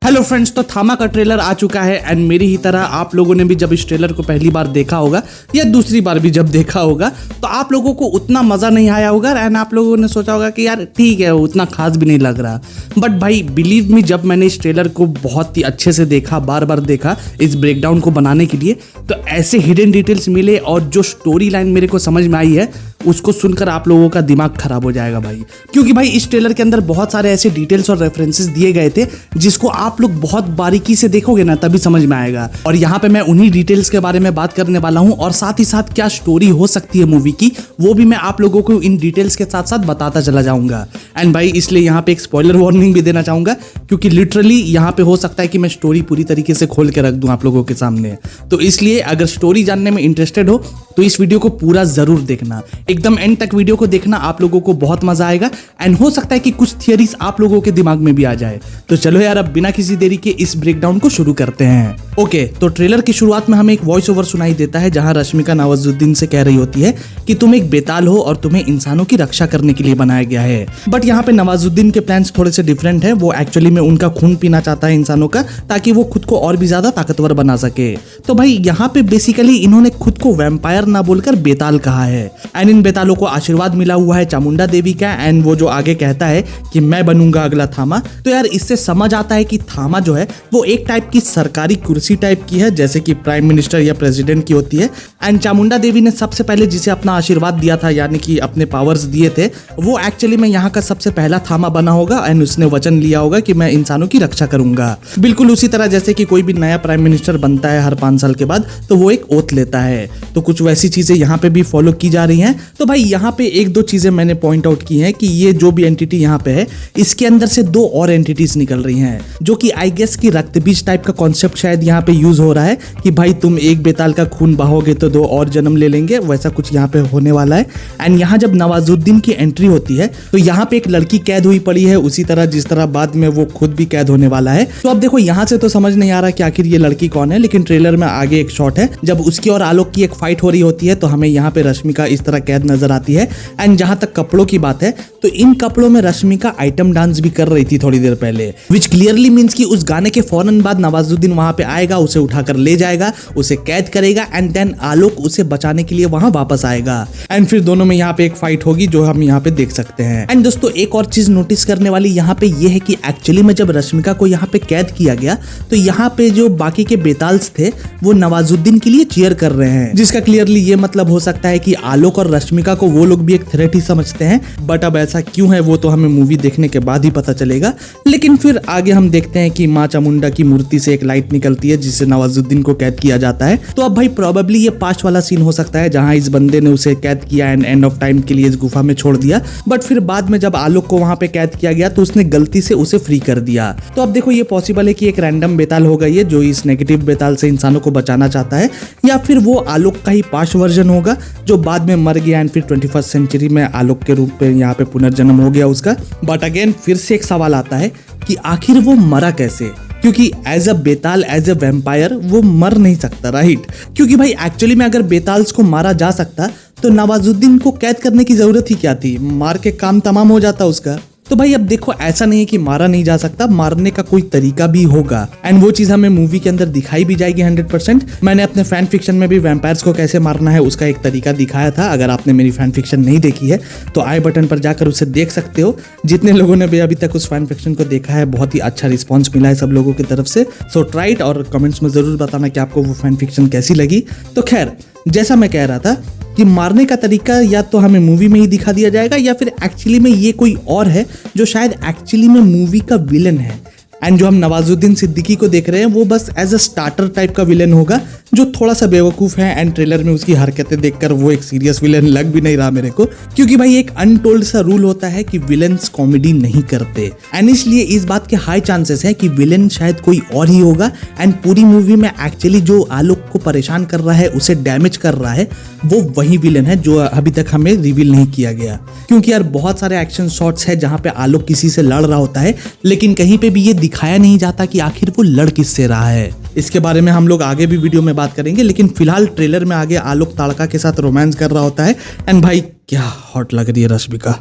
Hello friends, तो थामा का ट्रेलर आ चुका है एंड मेरी ही तरह आप लोगों ने भी जब इस ट्रेलर को पहली बार देखा होगा या दूसरी बार भी जब देखा होगा तो आप लोगों को उतना मज़ा नहीं आया होगा एंड आप लोगों ने सोचा होगा कि यार ठीक है, उतना खास भी नहीं लग रहा। बट भाई बिलीव मी, जब मैंने इस ट्रेलर को बहुत ही अच्छे से देखा, बार बार देखा इस ब्रेकडाउन को बनाने के लिए, तो ऐसे हिडन डिटेल्स मिले और जो स्टोरी लाइन मेरे को समझ में आई है उसको सुनकर आप लोगों का दिमाग खराब हो जाएगा भाई। क्योंकि भाई इस ट्रेलर के अंदर बहुत सारे ऐसे डिटेल्स और रेफरेंसेस दिए गए थे जिसको आप लोग बहुत बारीकी से देखोगे ना तभी समझ में आएगा। और यहाँ पे मैं उन्हीं डिटेल्स के बारे में बात करने वाला हूँ और साथ ही साथ क्या स्टोरी हो सकती है मूवी की वो भी मैं आप लोगों को इन डिटेल्स के साथ साथ बताता चला जाऊंगा। एंड भाई इसलिए यहाँ पे एक स्पॉइलर वार्निंग भी देना चाहूंगा क्योंकि लिटरली यहाँ पे हो सकता है कि मैं स्टोरी पूरी तरीके से खोल के रख दूं आप लोगों के सामने। तो इसलिए अगर स्टोरी जानने में इंटरेस्टेड हो तो इस वीडियो को पूरा जरूर देखना, एकदम एंड तक वीडियो को देखना, आप लोगों को बहुत मजा आएगा एंड हो सकता है कि कुछ थियरीज आप लोगों के दिमाग में भी आ जाए। तो चलो यार, अब बिना किसी देरी के इस ब्रेकडाउन को शुरू करते हैं। ओके, तो ट्रेलर की शुरुआत में हमें एक वॉइस ओवर सुनाई देता है जहां रश्मिका नवाजुद्दीन से कह रही होती है कि तुम एक बेताल हो और तुम्हें इंसानों की रक्षा करने के लिए बनाया गया है। बट यहाँ पे नवाजुद्दीन के प्लान्स थोड़े से डिफरेंट है। वो एक्चुअली में उनका खून पीना चाहता है इंसानों का ताकि वो खुद को और भी ज्यादा ताकतवर बना सके। तो भाई यहाँ पे बेसिकली इन्होंने खुद को वैम्पायर ना बोलकर बेताल कहा है एंड इन बेतालों को आशीर्वाद मिला हुआ है चामुंडा देवी का। एंड वो जो आगे कहता है कि मैं बनूंगा अगला थामा, तो यार इससे समझ आता है कि थामा जो है वो एक टाइप की सरकारी कुर्सी टाइप की है, जैसे कि प्राइम मिनिस्टर या प्रेसिडेंट की होती है। एंड चामुंडा देवी ने सबसे पहले जिसे अपना आशीर्वाद दिया था, यानी कि अपने पावर्स दिए थे, वो एक्चुअली में यहाँ का सबसे पहला थामा बना होगा एंड उसने वचन लिया होगा कि मैं इंसानों की रक्षा करूंगा। बिल्कुल उसी तरह जैसे कि कोई भी नया प्राइम मिनिस्टर बनता है हर 5 साल के बाद तो वो एक ओथ लेता है। तो कुछ वैसी चीजें यहाँ पे भी फॉलो की जा रही हैं। तो भाई यहाँ पे एक दो चीजें मैंने पॉइंट आउट की हैं कि ये जो भी एंटिटी यहाँ पे है इसके अंदर से 2 और एंटिटीज निकल रही हैं, जो कि आई गेस की रक्त बीज टाइप का कॉन्सेप्ट शायद यहाँ पे यूज हो रहा है कि भाई तुम एक बेताल का खून बहाओगे तो 2 और जन्म ले लेंगे, वैसा कुछ यहाँ पे होने वाला है। एंड यहाँ जब नवाजुद्दीन की एंट्री होती है तो यहाँ पे एक लड़की कैद हुई पड़ी है, उसी तरह जिस तरह बाद में वो खुद भी कैद होने वाला है। तो अब देखो यहाँ से तो समझ नहीं आ रहा कि आखिर ये लड़की कौन है, लेकिन ट्रेलर में आगे एक शॉट है जब उसकी और आलोक की एक फाइट हो रही होती है तो हमें यहाँ पे रश्मिका इस तरह कैद नजर आती है। एंड जहां तक कपड़ों की बात है तो इन कपड़ों में रश्मिका आइटम डांस भी कर रही थी थोड़ी देर पहले, विच क्लियरली मींस कि उस गाने के फौरन बाद नवाजुद्दीन वहां पे आएगा, उसे उठाकर ले जाएगा, उसे कैद करेगा एंड देन आलोक उसे बचाने के लिए वहां वापस आएगा एंड फिर दोनों में यहाँ पे एक फाइट होगी जो हम यहाँ पे देख सकते हैं। एंड दोस्तों एक और चीज नोटिस करने वाली यहाँ पे ये है कि एक्चुअली में जब रश्मिका को यहाँ पे कैद किया गया तो यहाँ पे जो बाकी के बेताल्स थे वो नवाजुद्दीन के लिए चीयर कर रहे हैं, जिसका क्लियरली ये मतलब हो सकता है कि आलोक और रश्मिका को वो लोग भी एक थ्रेट ही समझते हैं। बट अब ऐसा क्यों है वो तो हमें मूवी देखने के बाद ही पता चलेगा। लेकिन फिर आगे हम देखते हैं कि माँ चामुंडा की मूर्ति से एक लाइट निकलती है जिससे नवाजुद्दीन को कैद किया जाता है। तो अब भाई प्रोबेबली ये पास्ट वाला सीन हो सकता है जहां इस बंदे ने उसे कैद किया एंड एंड ऑफ टाइम के लिए इस गुफा में छोड़ दिया। बट फिर बाद में जब आलोक को वहां पे कैद किया गया तो उसने गलती से उसे फ्री कर दिया। तो अब देखो ये पॉसिबल है कि एक रैंडम बेताल होगा ये जो इस नेगेटिव बेताल से इंसानों को बचाना चाहता है, या फिर वो आलोक का ही पास्ट वर्जन होगा जो बाद में मर गया एंड फिर 21st सेंचुरी में आलोक के रूप में यहाँ पे पुनर्जन्म हो गया उसका। बट अगेन फिर से एक सवाल आता है कि आखिर वो मरा कैसे, क्योंकि as a Betaal, as a vampire वो मर नहीं सकता, राइट? क्योंकि भाई एक्चुअली में अगर बेताल्स को मारा जा सकता तो नवाजुद्दीन को कैद करने की जरूरत ही क्या थी, मार के काम तमाम हो जाता उसका। तो भाई अब देखो ऐसा नहीं है कि मारा नहीं जा सकता, मारने का कोई तरीका भी होगा एंड वो चीज हमें मूवी के अंदर दिखाई भी जाएगी 100%। मैंने अपने फैन फिक्शन में भी वैम्पायर्स को कैसे मारना है उसका एक तरीका दिखाया था। अगर आपने मेरी फैन फिक्शन नहीं देखी है तो आई बटन पर जाकर उसे देख सकते हो। जितने लोगों ने भी अभी तक उस फैन फिक्शन को देखा है बहुत ही अच्छा रिस्पॉन्स मिला है सब लोगों की तरफ से। सो ट्राई इट और कमेंट्स में जरूर बताना कि आपको वो फैन फिक्शन कैसी लगी। तो खैर जैसा मैं कह रहा था कि मारने का तरीका या तो हमें मूवी में ही दिखा दिया जाएगा या फिर एक्चुअली में ये कोई और है जो शायद एक्चुअली में मूवी का विलन है। एंड जो हम नवाजुद्दीन सिद्दीकी को देख रहे हैं वो बस एज अ स्टार्टर टाइप का विलन होगा जो थोड़ा सा बेवकूफ है एंड ट्रेलर में उसकी हरकतें देखकर वो एक सीरियस विलन लग भी नहीं रहा मेरे को, क्योंकि भाई एक अनटोल्ड सा रूल होता है कि विलन्स कॉमेडी नहीं करते एंड इसलिए इस बात के हाई चांसेस है कि विलन शायद कोई और ही होगा एंड पूरी मूवी में एक्चुअली जो आलोक को परेशान कर रहा है, उसे डैमेज कर रहा है, वो वही विलन है जो अभी तक हमें रिवील नहीं किया गया। क्योंकि यार बहुत सारे एक्शन शॉट्स है जहां पे आलोक किसी से लड़ रहा होता है लेकिन कहीं पे भी ये दिखाया नहीं जाता कि आखिर वो लड़ किससे रहा है। इसके बारे में हम लोग आगे भी वीडियो में बात करेंगे, लेकिन फिलहाल ट्रेलर में आगे आलोक ताड़का के साथ रोमांस कर रहा होता है एंड भाई क्या हॉट लग रही है रश्मिका,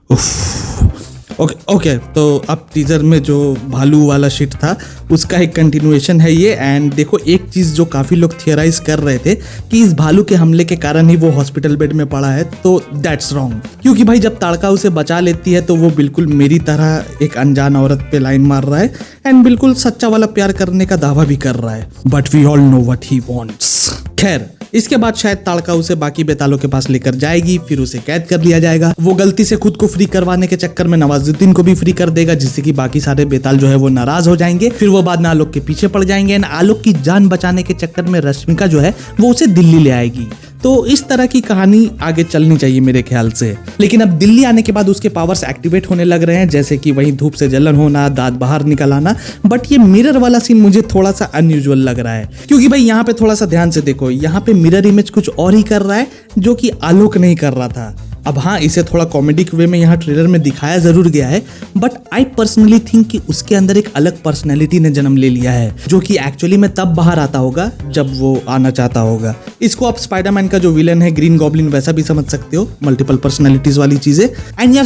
उफ। ओके तो अब टीजर में जो भालू वाला शिट था उसका एक कंटिन्यूएशन है ये। एंड देखो एक चीज जो काफी लोग थियराइज कर रहे थे कि इस भालू के हमले के कारण ही वो हॉस्पिटल बेड में पड़ा है, तो दैट्स रॉन्ग। क्योंकि भाई जब ताड़का उसे बचा लेती है तो वो बिल्कुल मेरी तरह एक अनजान औरत पे लाइन मार रहा है एंड बिल्कुल सच्चा वाला प्यार करने का दावा भी कर रहा है। But we all know what he wants. खैर इसके बाद शायद ताड़का उसे बाकी बेतालों के पास लेकर जाएगी, फिर उसे कैद कर लिया जाएगा। वो गलती से खुद को फ्री करवाने के चक्कर में नवाजुद्दीन को भी फ्री कर देगा, जिससे कि बाकी सारे बेताल जो है वो नाराज हो जाएंगे। फिर वो बाद में आलोक के पीछे पड़ जाएंगे एंड आलोक की जान बचाने के चक्कर में रश्मिका जो है वो उसे दिल्ली ले आएगी। तो इस तरह की कहानी आगे चलनी चाहिए मेरे ख्याल से। लेकिन अब दिल्ली आने के बाद उसके पावर्स एक्टिवेट होने लग रहे हैं, जैसे कि वहीं धूप से जलन होना, दांत बाहर निकल आना। बट ये मिरर वाला सीन मुझे थोड़ा सा अनयूजुअल लग रहा है, क्योंकि भाई यहाँ पे थोड़ा सा ध्यान से देखो, यहाँ पे मिरर इमेज कुछ और ही कर रहा है जो कि आलोक नहीं कर रहा था। अब हाँ, इसे थोड़ा कॉमेडिक वे में यहाँ ट्रेलर में दिखाया जरूर गया है, बट आई पर्सनली थिंक कि उसके अंदर एक अलग पर्सनैलिटी ने जन्म ले लिया है, जो कि एक्चुअली में तब बाहर आता होगा जब वो आना चाहता होगा। इसको आप स्पाइडरमैन का जो विलन है ग्रीन गॉब्लिन वैसा भी समझ सकते हो, मल्टीपल पर्सनैलिटीज वाली चीजें। एंड यार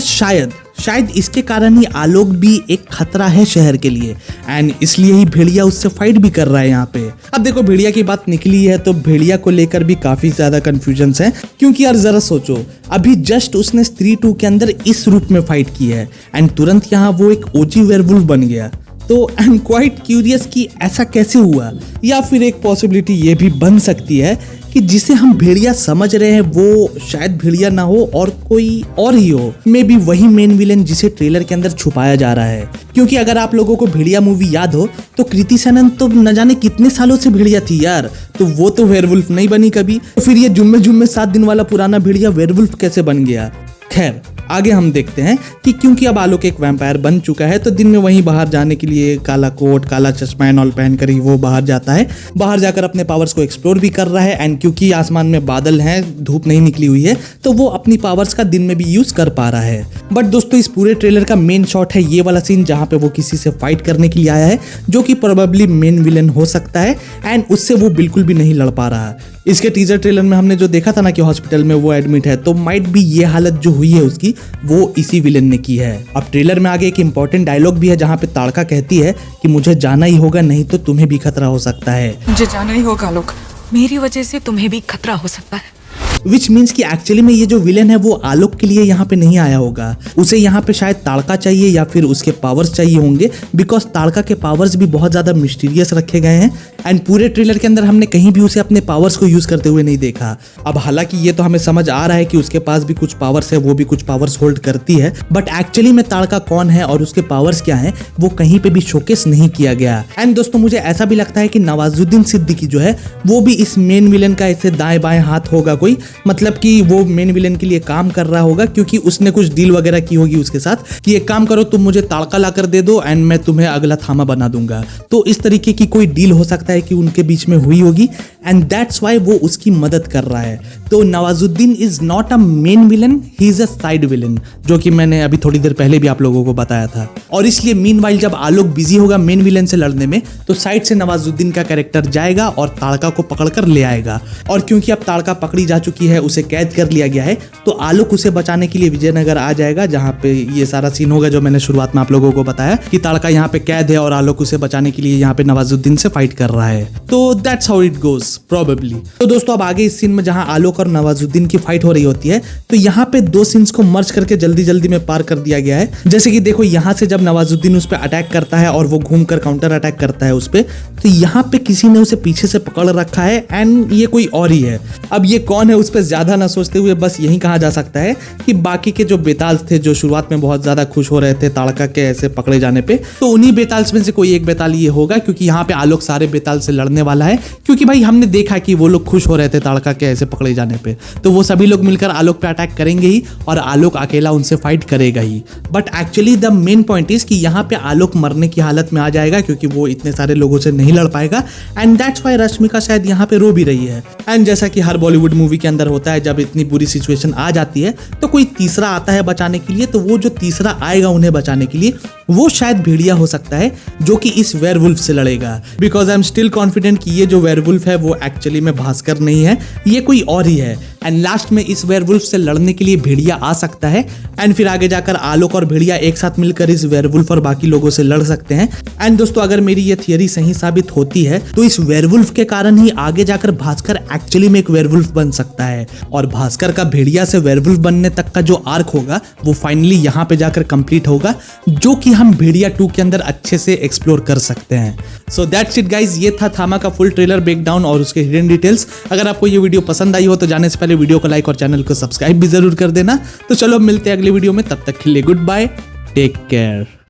शायद इसके कारण ही आलोक भी एक खतरा है शहर के लिए, एंड इसलिए ही भेड़िया उससे फाइट भी कर रहा है यहाँ पे। अब देखो भेड़िया की बात निकली है तो भेड़िया को लेकर भी काफी ज्यादा कंफ्यूजन्स हैं, क्योंकि यार जरा सोचो, अभी जस्ट उसने स्त्री 2 के अंदर इस रूप में फाइट की है एंड तुरंत यहाँ वो एक ओजी वेयरवुल्फ बन गया। तो आई एम क्वाइट क्यूरियस कि ऐसा कैसे हुआ, या फिर एक पॉसिबिलिटी ये भी बन सकती है कि जिसे हम भेड़िया समझ रहे हैं वो शायद भेड़िया ना हो और कोई और ही हो, मे बी वही मेन विलेन जिसे ट्रेलर के अंदर छुपाया जा रहा है। क्योंकि अगर आप लोगों को भेड़िया मूवी याद हो तो कृति सेनन तो न जाने कितने सालों से भेड़िया थी यार, तो वो तो वेयरवुल्फ नहीं बनी कभी, तो फिर ये जुम्मे 7 दिन वाला पुराना भेड़िया वेयरवुल्फ कैसे बन गया। खैर आगे हम देखते हैं कि क्योंकि अब आलोक एक वैम्पायर बन चुका है तो दिन में वहीं बाहर जाने के लिए काला कोट, काला चश्मा एंड ऑल पहनकर ही वो बाहर जाता है। बाहर जाकर अपने पावर्स को एक्सप्लोर भी कर रहा है एंड क्योंकि आसमान में बादल हैं, धूप नहीं निकली हुई है, तो वो अपनी पावर्स का दिन में भी यूज कर पा रहा है। बट दोस्तों इस पूरे ट्रेलर का मेन शॉट है ये वाला सीन जहां पे वो किसी से फाइट करने के लिए आया है, जो कि प्रोबेबली मेन विलेन हो सकता है एंड उससे वो बिल्कुल भी नहीं लड़ पा रहा। इसके टीजर ट्रेलर में हमने जो देखा था ना कि हॉस्पिटल में वो एडमिट है, तो माइट भी ये हालत जो हुई है उसकी वो इसी विलेन ने की है। अब ट्रेलर में आगे एक इंपॉर्टेंट डायलॉग भी है जहां पे ताड़का कहती है कि मुझे जाना ही होगा, नहीं तो तुम्हें भी खतरा हो सकता है। मुझे जाना ही होगा आलोक, मेरी वजह से तुम्हें भी खतरा हो सकता है। विच मीन्स कि एक्चुअली में ये जो विलेन है वो आलोक के लिए यहाँ पे नहीं आया होगा, उसे यहाँ पे शायद ताड़का चाहिए या फिर उसके पावर्स चाहिए होंगे, बिकॉज ताड़का के पावर्स भी बहुत ज्यादा मिस्टीरियस रखे गए हैं एंड पूरे ट्रेलर के अंदर हमने कहीं भी उसे अपने पावर्स को यूज करते हुए नहीं देखा। अब हालांकि ये तो हमें समझ आ रहा है कि उसके पास भी कुछ पावर्स है, वो भी कुछ पावर्स होल्ड करती है, बट एक्चुअली में ताड़का कौन है और उसके पावर्स क्या है वो कहीं पे भी शोकेस नहीं किया गया। एंड दोस्तों मुझे ऐसा भी लगता है कि नवाजुद्दीन सिद्दीकी जो है वो भी इस मेन विलेन का ऐसे दाएं बाएं हाथ होगा कोई, मतलब कि वो मेन विलेन के लिए काम कर रहा होगा, क्योंकि उसने कुछ डील वगैरह की होगी उसके साथ कि एक काम करो तुम मुझे ताड़का ला कर दे दो एंड मैं तुम्हें अगला थामा बना दूंगा। तो इस तरीके की कोई डील हो सकता है कि उनके बीच में हुई होगी एंड दैट्स व्हाई वो उसकी मदद कर रहा है। तो Nawazuddin is not a main villain, he is a side villain, जो कि मैंने अभी थोड़ी देर पहले भी आप लोगों को बताया था। और इसलिए मीनवाइल जब आलोक बिजी होगा मेन विलेन से लड़ने में तो साइड से नवाजुद्दीन का कैरेक्टर जाएगा और ताड़का को पकड़कर ले आएगा। और क्योंकि अब ताड़का पकड़ी जा चुकी है, उसे कैद कर लिया गया है, तो आलोक उसे बचाने के लिए विजयनगर आ जाएगा, जहां पे ये सारा सीन होगा जो मैंने शुरुआत में आप लोगों को बताया कि ताड़का यहाँ पे कैद है और आलोक उसे बचाने के लिए यहाँ पे नवाजुद्दीन से फाइट कर रहा है। तो that's how it goes probably. तो दोस्तों अब आगे इस सीन में जहां आलोक और नवाजुद्दीन की फाइट हो रही होती है, तो यहाँ पे 2 सीन्स को मर्ज करके जल्दी जल्दी में पार कर दिया गया है। जैसे कि देखो यहाँ से जब नवाजुद्दीन उस पर अटैक करता है और वो घूमकर काउंटर अटैक करता है उस पर, तो यहाँ पे किसी ने उसे पीछे से पकड़ रखा है एंड ये कोई और ही है। अब ये कौन है उस पर ज्यादा ना सोचते हुए बस यही कहा जा सकता है कि बाकी के जो बेताल थे जो शुरुआत में बहुत ज्यादा खुश हो रहे थे ताड़का के ऐसे पकड़े जाने पे, तो उन्हीं बेताल्स में से कोई एक बेताल ये होगा, क्योंकि यहाँ पे आलोक सारे बेताल से लड़ने वाला है। क्योंकि भाई हमने देखा कि वो लोग खुश हो रहे थे ताड़का के ऐसे पकड़े जाने पे, तो वो सभी लोग मिलकर आलोक पे अटैक करेंगे ही और आलोक अकेला उनसे फाइट करेगा ही। But actually the main point is कि यहाँ पे आलोक मरने की हालत में आ जाएगा, क्योंकि वो इतने सारे लोगों से नहीं लड़ पाएगा एंड दैट्स व्हाई रश्मिका शायद यहाँ पे रो भी रही है। एंड जैसा कि हर बॉलीवुड मूवी के अंदर होता है, जब इतनी बुरी सिचुएशन आ जाती है तो कोई तीसरा आता है बचाने के लिए, तो वो जो तीसरा आएगा उन्हें बचाने के लिए वो शायद भेड़िया हो सकता है, जो कि इस वेयरवुल्फ से लड़ेगा। Because I am still confident कि ये जो वेयरवुल्फ है वो एक्चुअली में भास्कर नहीं है, ये कोई और ही है। एंड लास्ट में इस वेयरवुल्फ से लड़ने के लिए भेड़िया आ सकता है एंड फिर आगे जाकर आलोक और भेड़िया एक साथ मिलकर इस वेयरवुल्फ और बाकी लोगों से लड़ सकते हैं। एंड दोस्तों अगर मेरी ये थियरी सही साबित होती है तो इस वेयरवुल्फ के कारण ही आगे जाकर भास्कर एक्चुअली में एक वेयरवुल्फ बन सकता है और भास्कर का भेड़िया से वेयरवुल्फ बनने तक का जो आर्क होगा वो फाइनली यहाँ पे जाकर कंप्लीट होगा, जो कि हम भेड़िया 2 के अंदर अच्छे से एक्सप्लोर कर सकते हैं। सो दैट्स इट गाइज, ये था थामा का फुल ट्रेलर ब्रेकडाउन और उसके हिडन डिटेल्स। अगर आपको ये वीडियो पसंद आई हो तो जाने से पहले वीडियो को लाइक और चैनल को सब्सक्राइब भी जरूर कर देना। तो चलो मिलते हैं अगले वीडियो में, तब तक के लिए गुड बाय, टेक केयर।